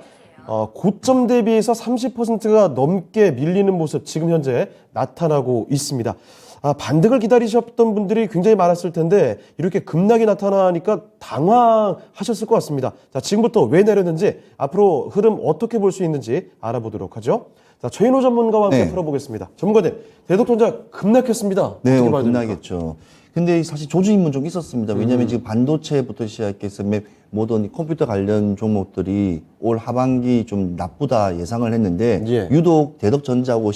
고점 대비해서 30%가 넘게 밀리는 모습 지금 현재 나타나고 있습니다. 반등을 기다리셨던 분들이 굉장히 많았을 텐데 이렇게 급락이 나타나니까 당황하셨을 것 같습니다. 자, 지금부터 왜 내렸는지 앞으로 흐름 어떻게 볼 수 있는지 알아보도록 하죠. 자, 최인호 전문가와 함께 네. 풀어보겠습니다. 전문가님, 대덕전자 급락했습니다. 네, 어떻게 봐야 됩니까? 끝나겠죠. 근데 사실 조주임은 좀 있었습니다. 왜냐하면 지금 반도체부터 시작해서 모든 컴퓨터 관련 종목들이 올 하반기 좀 나쁘다 예상을 했는데 예. 유독 대덕전자하고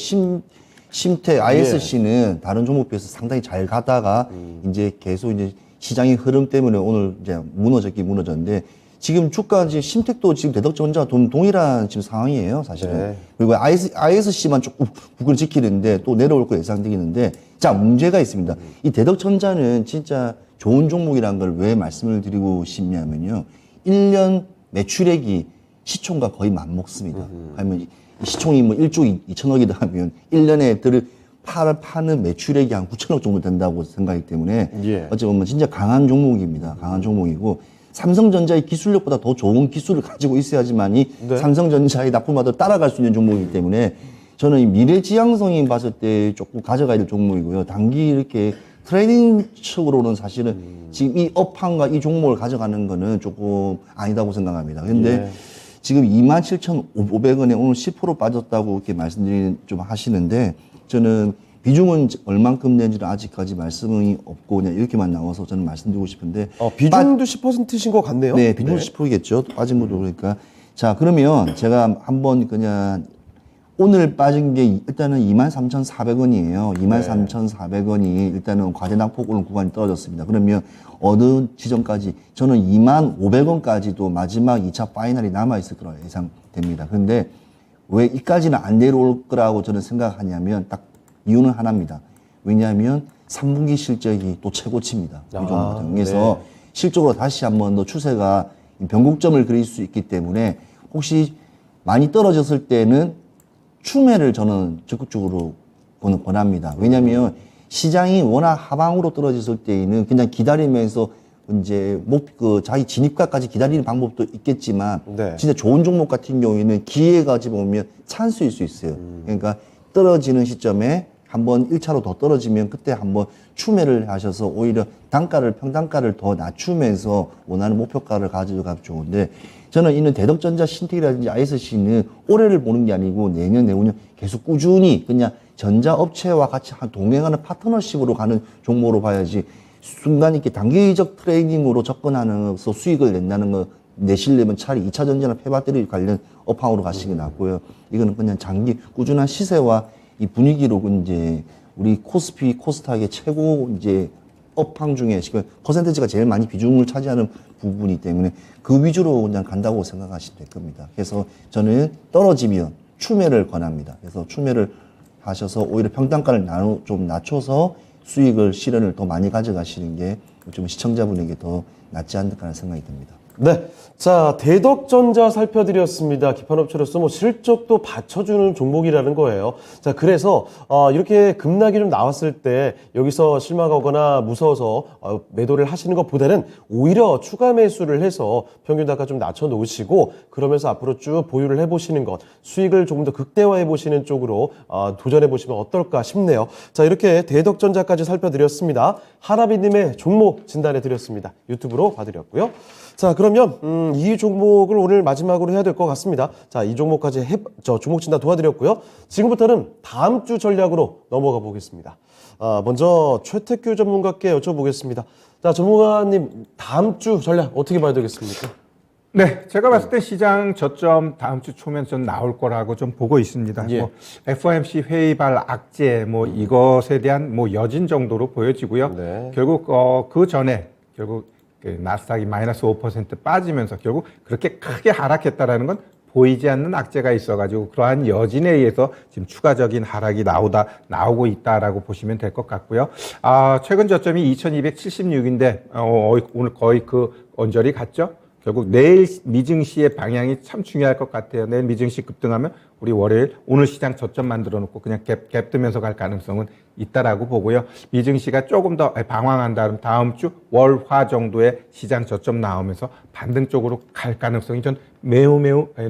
심태 ISC는 다른 종목 비해서 상당히 잘 가다가 이제 계속 이제 시장의 흐름 때문에 오늘 이제 무너졌는데 지금 주가 지금 심택도 지금 대덕전자 동일한 지금 상황이에요, 사실은. 네. 그리고 ISC만 조금 부근을 지키는데 또 내려올 거 예상되기는데 자, 문제가 있습니다. 이 대덕전자는 진짜 좋은 종목이라는 걸 왜 말씀을 드리고 싶냐면요. 1년 매출액이 시총과 거의 맞먹습니다. 하면 시총이 뭐 1조 2천억이다 하면 1년에 파는 매출액이 한 9천억 정도 된다고 생각하기 때문에 예. 어찌 보면 진짜 강한 종목입니다. 강한 종목이고 삼성전자의 기술력보다 더 좋은 기술을 가지고 있어야지만이 네. 삼성전자의 납품마다 따라갈 수 있는 종목이기 때문에 저는 이 미래 지향성이 봤을 때 조금 가져가야 될 종목이고요. 단기 이렇게 트레이딩 측으로는 사실은 지금 이 업황과 이 종목을 가져가는 거는 조금 아니다고 생각합니다. 근데 예. 지금 27,500원에 오늘 10% 빠졌다고 이렇게 좀 하시는데 저는 비중은 얼만큼 내는지는 아직까지 말씀이 없고 그냥 이렇게만 나와서 저는 말씀드리고 싶은데 비중도 10%신 것 같네요. 네, 비중은 10%겠죠. 빠진 것도 그러니까. 자, 그러면 제가 한번 그냥 오늘 빠진 게 일단은 23,400원이에요. 23,400원이 일단은 과대 낙폭 오는 구간이 떨어졌습니다. 그러면 어느 지점까지 저는 25,500원까지도 마지막 2차 파이널이 남아있을 거라고 예상됩니다. 그런데 왜 이까지는 안 내려올 거라고 저는 생각하냐면 딱 이유는 하나입니다. 왜냐하면 3분기 실적이 또 최고치입니다. 이 종목 같은 경우에서 네. 실적으로 다시 한번 더 추세가 변곡점을 그릴 수 있기 때문에 혹시 많이 떨어졌을 때는 추매를 저는 적극적으로 권합니다. 왜냐하면 시장이 워낙 하방으로 떨어졌을 때에는 그냥 기다리면서 이제 자기 진입가까지 기다리는 방법도 있겠지만 네. 진짜 좋은 종목 같은 경우에는 기회가 보면 찬스일 수 있어요. 그러니까 떨어지는 시점에 한번 1차로 더 떨어지면 그때 한번 추매를 하셔서 오히려 평단가를 더 낮추면서 원하는 목표가를 가져가면 좋은데 저는 이는 대덕전자, 신택이라든지 ISC는 올해를 보는 게 아니고 내년, 내후년 계속 꾸준히 그냥 전자업체와 같이 동행하는 파트너십으로 가는 종목으로 봐야지 순간 이렇게 단기적 트레이딩으로 접근하면서 수익을 낸다는 거 내시려면 차라리 2차 전지나 폐배터리 관련 업황으로 가시는 게 낫고요. 이거는 그냥 장기 꾸준한 시세와 이 분위기로 이제 우리 코스피, 코스닥의 최고 이제 업황 중에 지금 퍼센테이지가 제일 많이 비중을 차지하는 부분이기 때문에 그 위주로 그냥 간다고 생각하시면 될 겁니다. 그래서 저는 떨어지면 추매를 권합니다. 그래서 추매를 하셔서 오히려 평단가를 좀 낮춰서 수익을 실현을 더 많이 가져가시는 게 좀 시청자분에게 더 낫지 않을까 하는 생각이 듭니다. 네. 자, 대덕전자 살펴드렸습니다. 기판업체로서 뭐 실적도 받쳐주는 종목이라는 거예요. 자, 그래서, 이렇게 급락이 좀 나왔을 때 여기서 실망하거나 무서워서 매도를 하시는 것보다는 오히려 추가 매수를 해서 평균 단가 좀 낮춰놓으시고 그러면서 앞으로 쭉 보유를 해보시는 것, 수익을 조금 더 극대화해보시는 쪽으로 도전해보시면 어떨까 싶네요. 자, 이렇게 대덕전자까지 살펴드렸습니다. 하나비님의 종목 진단해드렸습니다. 유튜브로 봐드렸고요. 자, 그러면 이 종목을 오늘 마지막으로 해야 될 것 같습니다. 자, 이 종목까지 종목 진단 도와드렸고요. 지금부터는 다음 주 전략으로 넘어가 보겠습니다. 먼저 최태규 전문가께 여쭤보겠습니다. 자, 전문가님, 다음 주 전략 어떻게 봐야 되겠습니까? 네, 제가 봤을 때 시장 저점 다음 주 초면 좀 나올 거라고 좀 보고 있습니다. 예. 뭐 FOMC 회의발 악재 뭐 이것에 대한 뭐 여진 정도로 보여지고요. 네. 결국 그 전에 결국 그 나스닥이 마이너스 5% 빠지면서 결국 그렇게 크게 하락했다라는 건 보이지 않는 악재가 있어가지고 그러한 여진에 의해서 지금 추가적인 하락이 나오고 있다라고 보시면 될 것 같고요. 최근 저점이 2276인데 오늘 거의 그 언저리 갔죠. 결국 내일 미증시의 방향이 참 중요할 것 같아요. 내일 미증시 급등하면 우리 월요일 오늘 시장 저점 만들어 놓고 그냥 갭 뜨면서 갈 가능성은 있다라고 보고요. 미증시가 조금 더 방황한다 그러면 다음 주 월화 정도의 시장 저점 나오면서 반등 쪽으로 갈 가능성이 전 매우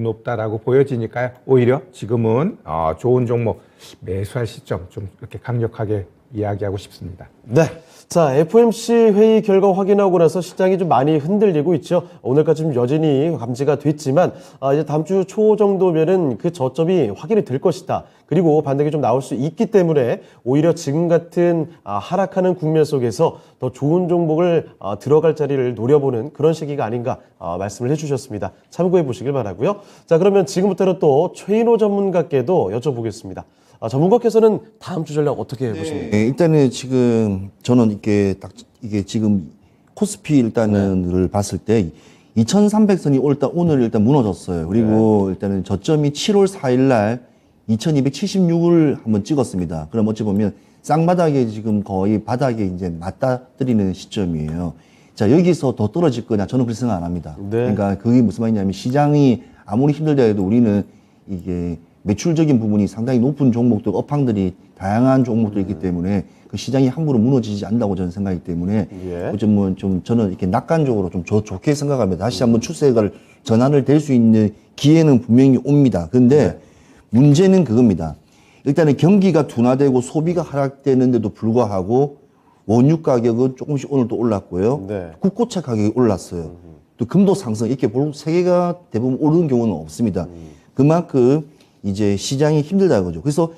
높다라고 보여지니까요. 오히려 지금은 좋은 종목 매수할 시점 좀 이렇게 강력하게 이야기하고 싶습니다. 네. 자, FOMC 회의 결과 확인하고 나서 시장이 좀 많이 흔들리고 있죠. 오늘까지 좀 여전히 감지가 됐지만, 이제 다음 주 초 정도면은 그 저점이 확인이 될 것이다. 그리고 반등이 좀 나올 수 있기 때문에 오히려 지금 같은 하락하는 국면 속에서 더 좋은 종목을 들어갈 자리를 노려보는 그런 시기가 아닌가 말씀을 해주셨습니다. 참고해 보시길 바라고요. 자, 그러면 지금부터는 또 최인호 전문가께도 여쭤보겠습니다. 전문가께서는 다음 주 전략 어떻게 보십니까? 네, 일단은 지금 저는 이게 지금 코스피 일단은 봤을 때 2300선이 오늘 일단 무너졌어요. 그리고 일단은 저점이 7월 4일 날 2276을 한번 찍었습니다. 그럼 어찌 보면 쌍바닥에 지금 거의 바닥에 이제 맞닥뜨리는 시점이에요. 자, 여기서 더 떨어질 거냐? 저는 그렇게 생각 안 합니다. 네. 그러니까 그게 무슨 말이냐면 시장이 아무리 힘들다 해도 우리는 이게 매출적인 부분이 상당히 높은 종목들, 업황들이 다양한 종목들이 있기 때문에 그 시장이 함부로 무너지지 않는다고 저는 생각하기 때문에 예. 좀 저는 이렇게 낙관적으로 좀 좋게 생각합니다. 다시 한번 추세가 전환을 될 수 있는 기회는 분명히 옵니다. 근데 문제는 그겁니다. 일단은 경기가 둔화되고 소비가 하락되는데도 불구하고 원유 가격은 조금씩 오늘 또 올랐고요. 네. 국고차 가격이 올랐어요. 또 금도 상승 이렇게 세계가 대부분 오르는 경우는 없습니다. 그만큼 이제 시장이 힘들다 그죠. 그래서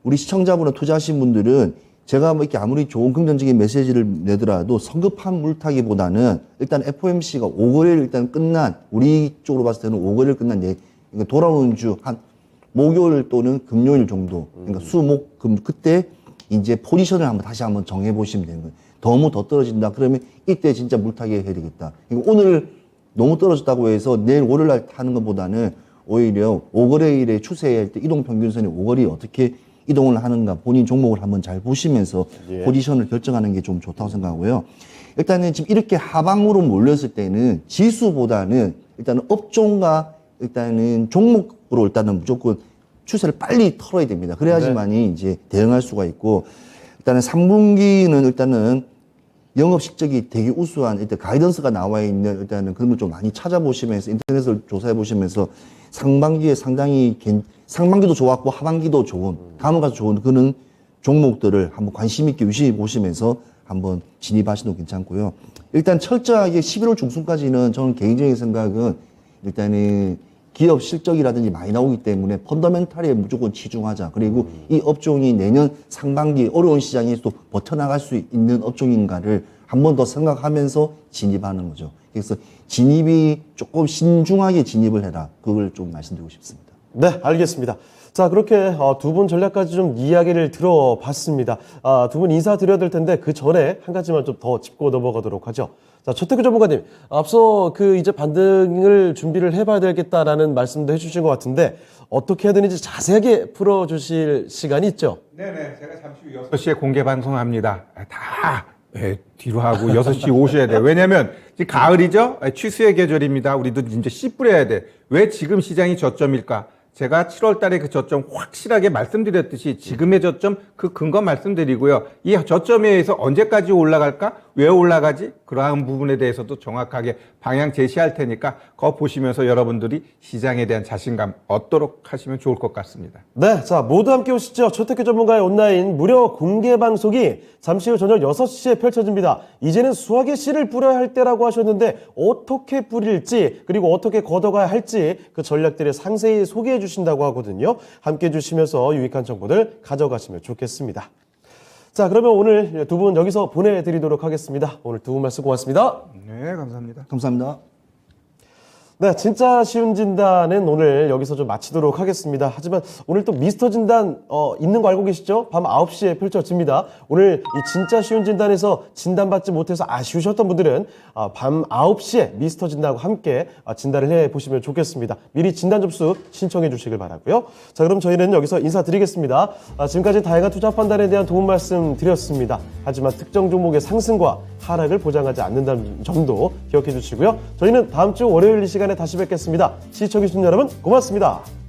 우리 시청자분은 투자하신 분들은 제가 뭐 이렇게 아무리 좋은 긍정적인 메시지를 내더라도 성급한 물타기보다는 일단 FOMC가 5거래를 일단 끝난 우리 쪽으로 봤을 때는 5거래를 끝난 그러니까 돌아오는 주 한 목요일 또는 금요일 정도 그러니까 수목금 그때 이제 포지션을 다시 한번 정해 보시면 되는 거예요. 너무 더 떨어진다 그러면 이때 진짜 물타기 해야 되겠다. 그러니까 오늘 너무 떨어졌다고 해서 내일 월요일 날 타는 것보다는 오히려 5거래일의 추세할 때 이동평균선이 5거래에 어떻게 이동을 하는가 본인 종목을 한번 잘 보시면서 예. 포지션을 결정하는 게 좀 좋다고 생각하고요. 일단은 지금 이렇게 하방으로 몰렸을 때는 지수보다는 일단은 업종과 일단은 종목으로 일단은 무조건 추세를 빨리 털어야 됩니다. 그래야지만이 이제 대응할 수가 있고 일단은 3분기는 일단은 영업 실적이 되게 우수한 일단 가이던스가 나와 있는 일단은 그런 걸 좀 많이 찾아보시면서 인터넷을 조사해 보시면서 상반기에 상반기도 좋았고 하반기도 좋은 다음에 가서 좋은 그런 종목들을 한번 관심 있게 유심히 보시면서 한번 진입하시는 도 괜찮고요. 일단 철저하게 11월 중순까지는 저는 개인적인 생각은 일단은 기업 실적이라든지 많이 나오기 때문에 펀더멘탈에 무조건 치중하자. 그리고 이 업종이 내년 상반기 어려운 시장에서도 버텨나갈 수 있는 업종인가를 한 번 더 생각하면서 진입하는 거죠. 그래서 진입이 조금 신중하게 진입을 해라. 그걸 좀 말씀드리고 싶습니다. 네, 알겠습니다. 자, 그렇게 두 분 전략까지 좀 이야기를 들어봤습니다. 두 분 인사드려야 될 텐데 그 전에 한 가지만 좀 더 짚고 넘어가도록 하죠. 자, 조태규 전문가님, 앞서 이제 반등을 준비를 해봐야 되겠다라는 말씀도 해주신 것 같은데 어떻게 해야 되는지 자세하게 풀어주실 시간이 있죠? 네네. 제가 잠시 후 6시에 공개 방송합니다. 다 뒤로 하고 6시 오셔야 돼요. 왜냐면 지금 가을이죠? 취수의 계절입니다. 우리도 이제 씨 뿌려야 돼. 왜 지금 시장이 저점일까? 제가 7월 달에 그 저점 확실하게 말씀드렸듯이 지금의 저점 그 근거 말씀드리고요. 이 저점에 의해서 언제까지 올라갈까? 왜 올라가지? 그러한 부분에 대해서도 정확하게 방향 제시할 테니까 그거 보시면서 여러분들이 시장에 대한 자신감 얻도록 하시면 좋을 것 같습니다. 네, 자, 모두 함께 오시죠. 조태규 전문가의 온라인 무료 공개 방송이 잠시 후 저녁 6시에 펼쳐집니다. 이제는 수학의 씨를 뿌려야 할 때라고 하셨는데 어떻게 뿌릴지 그리고 어떻게 걷어가야 할지 그 전략들을 상세히 소개해 주신다고 하거든요. 함께 해주시면서 유익한 정보들 가져가시면 좋겠습니다. 자, 그러면 오늘 두 분 여기서 보내드리도록 하겠습니다. 오늘 두 분 말씀 고맙습니다. 네, 감사합니다. 감사합니다. 네, 진짜 쉬운 진단은 오늘 여기서 좀 마치도록 하겠습니다. 하지만 오늘 또 미스터 진단 있는 거 알고 계시죠? 밤 9시에 펼쳐집니다. 오늘 이 진짜 쉬운 진단에서 진단받지 못해서 아쉬우셨던 분들은 밤 9시에 미스터 진단과 함께 진단을 해보시면 좋겠습니다. 미리 진단 접수 신청해 주시길 바라고요. 자, 그럼 저희는 여기서 인사드리겠습니다. 지금까지 다양한 투자 판단에 대한 도움 말씀 드렸습니다. 하지만 특정 종목의 상승과 하락을 보장하지 않는다는 점도 기억해 주시고요. 저희는 다음 주 월요일 이 시간에 다시 뵙겠습니다. 시청해주신 여러분 고맙습니다.